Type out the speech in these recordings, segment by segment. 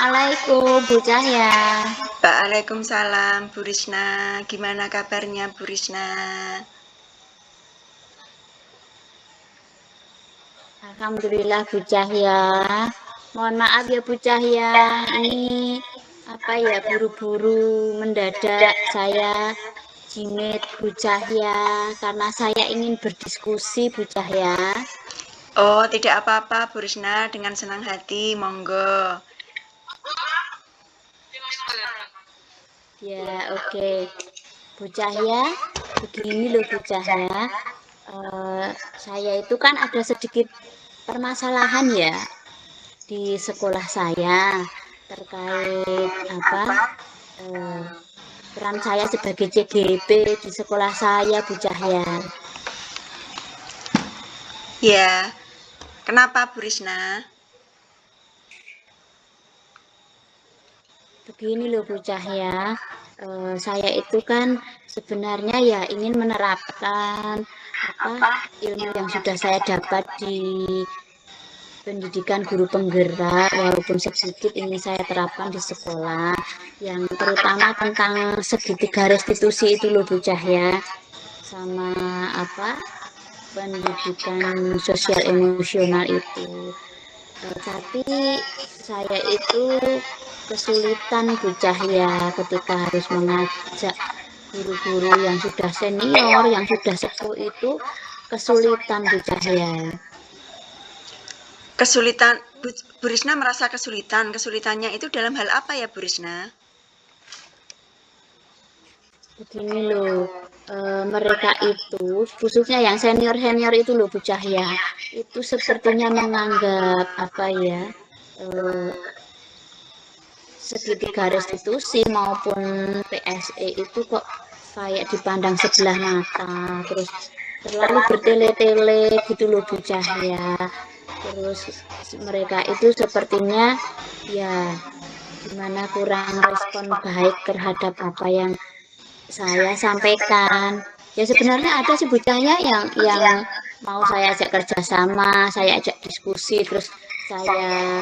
Assalamualaikum Bu Cahya. Waalaikumsalam Bu Risna. Gimana kabarnya Bu Risna? Alhamdulillah Bu Cahya. Mohon maaf ya Bu Cahya, ini apa ya buru-buru mendadak saya jimit Bu Cahya karena saya ingin berdiskusi Bu Cahya. Oh, tidak apa-apa Bu Risna, dengan senang hati, monggo. Ya oke. Bu Cahya, begini loh Bu Cahya. Saya itu kan ada sedikit permasalahan ya di sekolah saya terkait apa peran saya sebagai CGP di sekolah saya Bu Cahya. Ya, kenapa Bu Risna? Begini loh Bu Cahya, saya itu kan sebenarnya ya ingin menerapkan apa ilmu yang sudah saya dapat di pendidikan guru penggerak walaupun sedikit ingin saya terapkan di sekolah yang terutama tentang segitiga restitusi itu loh Bu Cahya sama apa pendidikan sosial emosional itu. Tapi saya itu kesulitan Bu Cahya ketika harus mengajak guru-guru yang sudah senior, yang sudah sepuh itu kesulitan Bu Cahya. Kesulitan, Bu Risna merasa kesulitan. Kesulitannya itu dalam hal apa ya Bu Risna? Begini loh, mereka itu khususnya yang senior-senior itu loh Bu Cahya, itu sepertinya menganggap apa ya, eh, segitiga restitusi maupun PSE itu kok kayak dipandang sebelah mata, terus terlalu bertele-tele gitu loh Bu Cahya. Terus mereka itu sepertinya ya gimana kurang respon baik terhadap apa yang saya sampaikan. Ya sebenarnya ada sih Bu Cahya yang mau saya ajak kerjasama, saya ajak diskusi, terus saya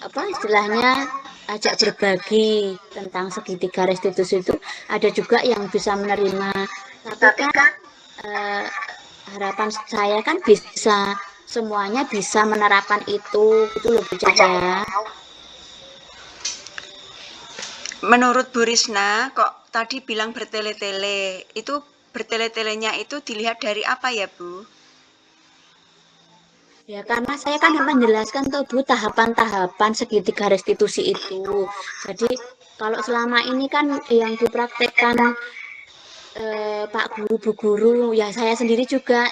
apa istilahnya ajak berbagi tentang segitiga restitusi itu ada juga yang bisa menerima. Tapi kan eh, harapan saya kan bisa semuanya bisa menerapkan itu loh Bu Cahya. Menurut Bu Risna, kok tadi bilang bertele-tele? Itu bertele-telenya itu dilihat dari apa ya Bu? Ya karena saya kan menjelaskan tuh Bu tahapan-tahapan segitiga restitusi itu. Jadi kalau selama ini kan yang dipraktekkan Pak Guru, Bu Guru, ya saya sendiri juga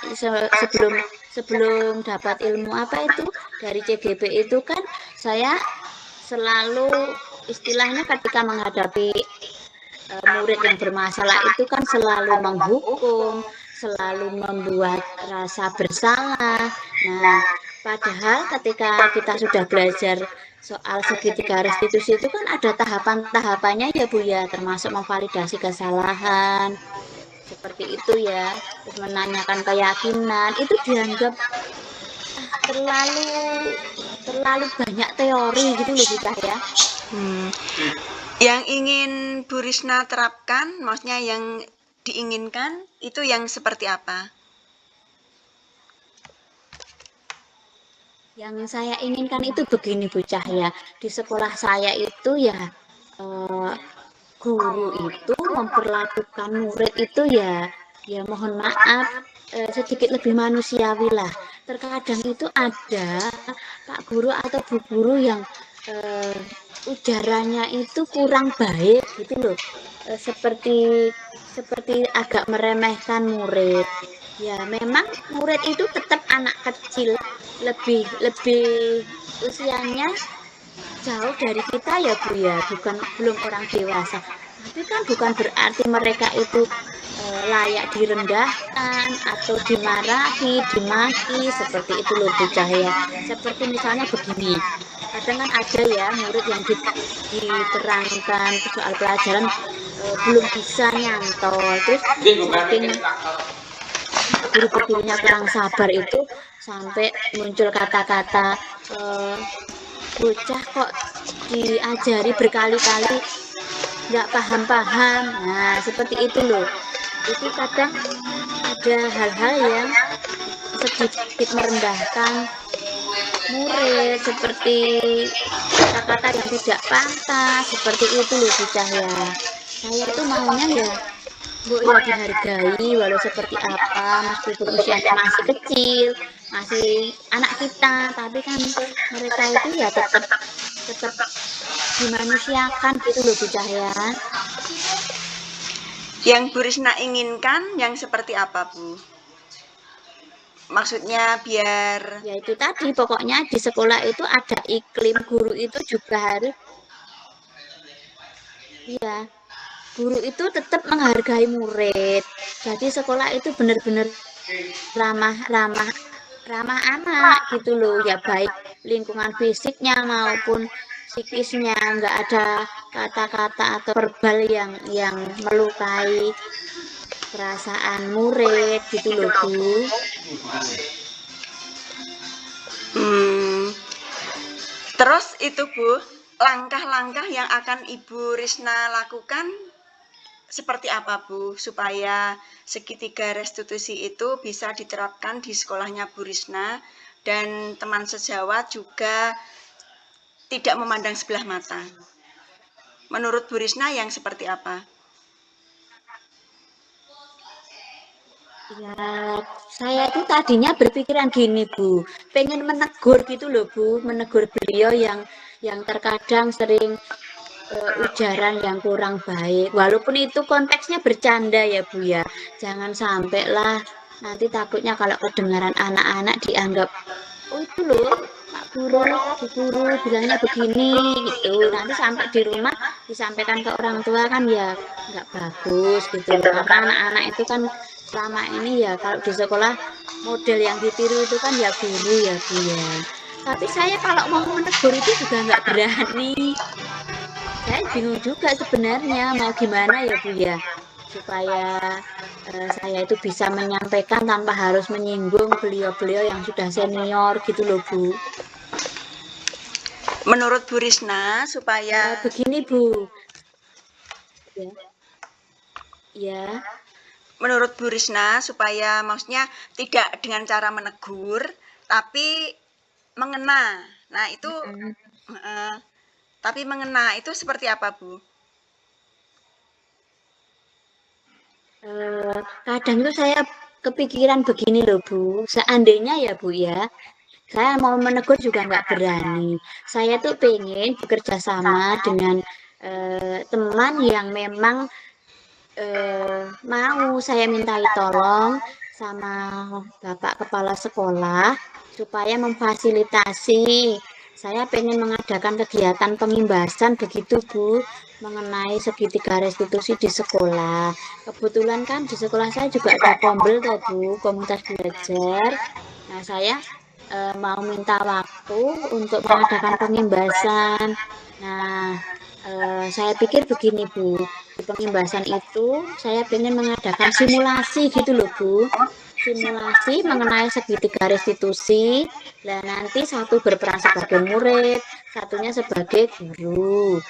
sebelum sebelum dapat ilmu apa itu dari CGP itu kan saya selalu istilahnya ketika menghadapi murid yang bermasalah itu kan selalu menghukum, selalu membuat rasa bersalah. Nah, padahal ketika kita sudah belajar soal segitiga restitusi itu kan ada tahapan-tahapannya ya Bu ya, termasuk memvalidasi kesalahan, seperti itu ya. Terus menanyakan keyakinan, itu dianggap terlalu terlalu banyak teori gitu loh Bu Cahya. Hmm. Yang ingin Bu Risna terapkan, maksudnya yang diinginkan, itu yang seperti apa? Yang saya inginkan itu begini Bu Cahya, di sekolah saya itu ya eh, guru itu memperlakukan murid itu ya mohon maaf sedikit lebih manusiawi lah. Terkadang itu ada Pak Guru atau Bu Guru yang eh, ujarannya itu kurang baik gitu loh. Seperti seperti agak meremehkan murid. Ya memang murid itu tetap anak kecil, lebih lebih usianya jauh dari kita ya Bu ya, bukan belum orang dewasa. Tapi kan bukan berarti mereka itu layak direndahkan atau dimarahi, dimaki seperti itu loh Bu Cahya. Seperti misalnya begini, kadang kan ada ya murid yang diterangkan soal pelajaran belum bisa nyantol, terus saking guru-gurunya kurang sabar itu sampai muncul kata-kata bocah kok diajari berkali-kali nggak paham-paham. Nah, seperti itu loh. Itu kadang ada hal-hal yang sedikit merendahkan murid, seperti kata-kata yang tidak pantas, seperti itu loh Bu Cahya. Saya itu maunya ya, Bu ya dihargai walau seperti apa, meskipun usianya masih kecil, masih anak kita, tapi kan mereka itu ya tetap tetap dimanusiakan gitu loh Bu Cahya. Yang Bu Risna inginkan yang seperti apa, Bu? Maksudnya biar Ya itu tadi, pokoknya di sekolah itu ada iklim guru itu juga harus, ya guru itu tetap menghargai murid. Jadi sekolah itu benar-benar ramah ramah ramah anak gitu loh, ya baik lingkungan fisiknya maupun psikisnya, nggak ada kata-kata atau verbal yang melukai perasaan murid gitu loh Bu. hmm, terus itu Bu, langkah-langkah yang akan Ibu Risna lakukan seperti apa Bu supaya segitiga restitusi itu bisa diterapkan di sekolahnya Bu Risna dan teman sejawat juga tidak memandang sebelah mata. Menurut Bu Risna yang seperti apa? Ya, saya itu tadinya berpikiran gini, Bu. Pengen menegur gitu loh, Bu. Menegur beliau yang terkadang sering ujaran yang kurang baik. Walaupun itu konteksnya bercanda ya, Bu ya. Jangan sampai lah nanti takutnya kalau kedengaran anak-anak dianggap, oh itu loh, Pak Guru, Bu Guru bilangnya begini gitu. Nanti sampai di rumah disampaikan ke orang tua kan ya nggak bagus gitu loh. Karena anak-anak itu kan selama ini ya kalau di sekolah model yang ditiru itu kan ya guru ya Bu ya. Tapi saya kalau mau menegur itu juga nggak berani. Saya bingung juga sebenarnya mau gimana ya Bu ya. Supaya saya itu bisa menyampaikan tanpa harus menyinggung beliau-beliau yang sudah senior gitu loh Bu. Menurut Bu Risna supaya Begini Bu, ya, ya, menurut Bu Risna supaya maksudnya tidak dengan cara menegur tapi mengena. Nah, itu mm, eh, tapi mengena itu seperti apa, Bu? kadang itu saya kepikiran begini loh Bu, seandainya ya Bu ya, saya mau menegur juga nggak berani. Saya tuh pengen bekerja sama dengan teman yang memang mau saya mintai tolong sama Bapak Kepala Sekolah supaya memfasilitasi. Saya pengen mengadakan kegiatan pengimbasan begitu Bu, mengenai segitiga restitusi di sekolah. Kebetulan kan di sekolah saya juga ada kombel tuh Bu, komunitas belajar. Nah, saya mau minta waktu untuk mengadakan pengimbasan. Nah, saya pikir begini Bu, di pengimbasan itu saya ingin mengadakan simulasi gitu loh Bu. Simulasi mengenai segitiga restitusi. Nah, nanti satu berperan sebagai murid, satunya sebagai guru.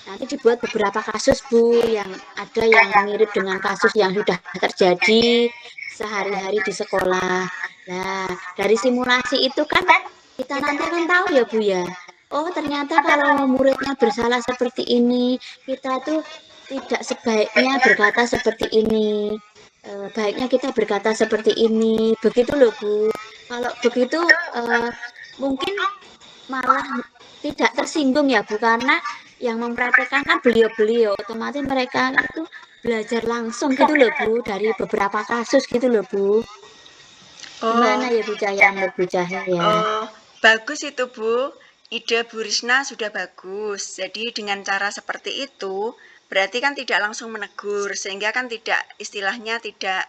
Nanti dibuat beberapa kasus Bu, yang ada yang mirip dengan kasus yang sudah terjadi sehari-hari di sekolah. Nah, dari simulasi itu kan kita nanti akan tahu ya Bu ya. Oh, ternyata kalau muridnya bersalah seperti ini, kita tuh tidak sebaiknya berkata seperti ini. Baiknya kita berkata seperti ini. Begitu loh Bu. Kalau begitu eh, mungkin malah tidak tersinggung ya Bu, karena yang mempraktekkan kan beliau-beliau, otomatis mereka itu belajar langsung gitu loh Bu, dari beberapa kasus gitu loh Bu. Gimana Oh, ya Bu Cahaya, menurut Bu Cahaya? oh, bagus itu Bu. Ide Bu Risna sudah bagus. Jadi dengan cara seperti itu, berarti kan tidak langsung menegur, sehingga kan tidak istilahnya tidak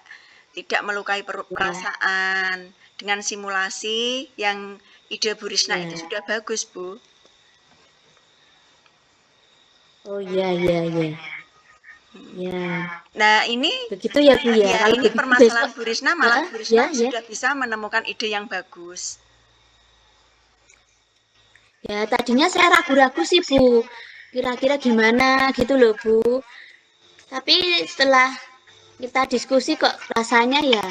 melukai Ya, perasaan. Dengan simulasi yang ide Bu Risna itu ya. sudah bagus, Bu. Oh iya, iya, iya. Ya, Nah, ini begitu ya Bu ya. ya Kalau ini begitu besok, permasalahan Bu Risna, malah Bu Risna ya, ya. sudah bisa menemukan ide yang bagus. Ya, tadinya saya ragu-ragu sih, Bu. Kira-kira gimana gitu loh, Bu. Tapi setelah kita diskusi kok rasanya ya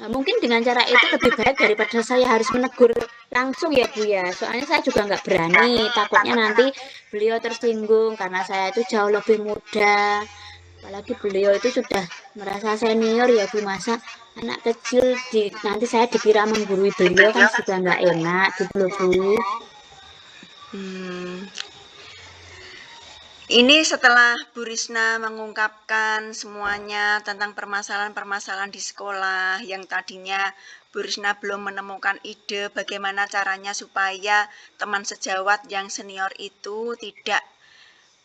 mungkin dengan cara itu lebih baik daripada saya harus menegur langsung ya Bu ya. Soalnya saya juga nggak berani, takutnya nanti beliau tersinggung karena saya itu jauh lebih muda. Apalagi beliau itu sudah merasa senior ya Bu, masa anak kecil nanti saya dikira menggurui beliau kan juga nggak enak gitu loh Bu. Hmm, ini setelah Bu Risna mengungkapkan semuanya tentang permasalahan-permasalahan di sekolah yang tadinya Bu Risna belum menemukan ide bagaimana caranya supaya teman sejawat yang senior itu tidak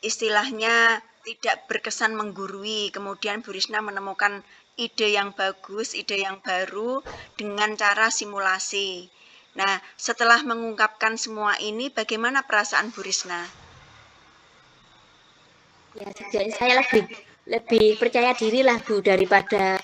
istilahnya tidak berkesan menggurui. Kemudian Bu Risna menemukan ide yang bagus, ide yang baru dengan cara simulasi. Nah, setelah mengungkapkan semua ini, bagaimana perasaan Bu Risna? Ya, jadi saya lebih lebih percaya diri lah Bu daripada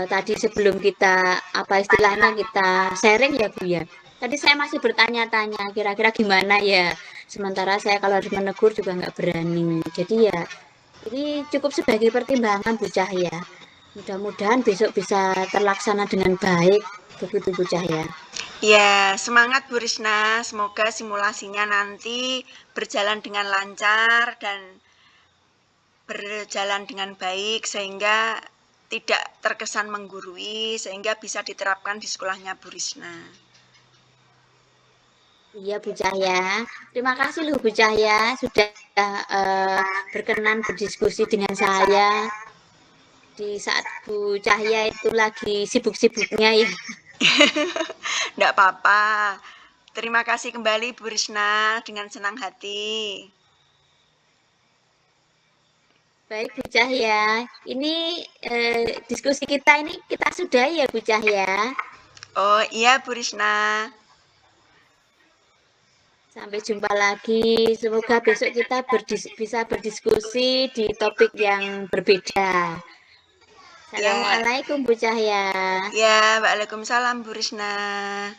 tadi sebelum kita apa istilahnya kita sharing ya Bu ya. Tadi saya masih bertanya-tanya kira-kira gimana ya. Sementara saya kalau harus menegur juga nggak berani. Jadi ya ini cukup sebagai pertimbangan Bu Cahya. Mudah-mudahan besok bisa terlaksana dengan baik. Begitu Bu Cahya. Ya, semangat Bu Risna. Semoga simulasinya nanti berjalan dengan lancar dan berjalan dengan baik sehingga tidak terkesan menggurui sehingga bisa diterapkan di sekolahnya Bu Risna. Iya Bu Cahya. Terima kasih loh Bu Cahya sudah eh, berkenan berdiskusi dengan saya di saat Bu Cahya itu lagi sibuk-sibuknya ya. Tidak apa-apa. Terima kasih kembali Bu Risna dengan senang hati. Baik Bu Cahya, ini diskusi kita ini kita sudah ya Bu Cahya. Oh iya Bu Risna. Sampai jumpa lagi. Semoga besok kita bisa berdiskusi di topik yang berbeda. Ya, Assalamualaikum Bu Cahya. ya, Waalaikumsalam Bu Risna.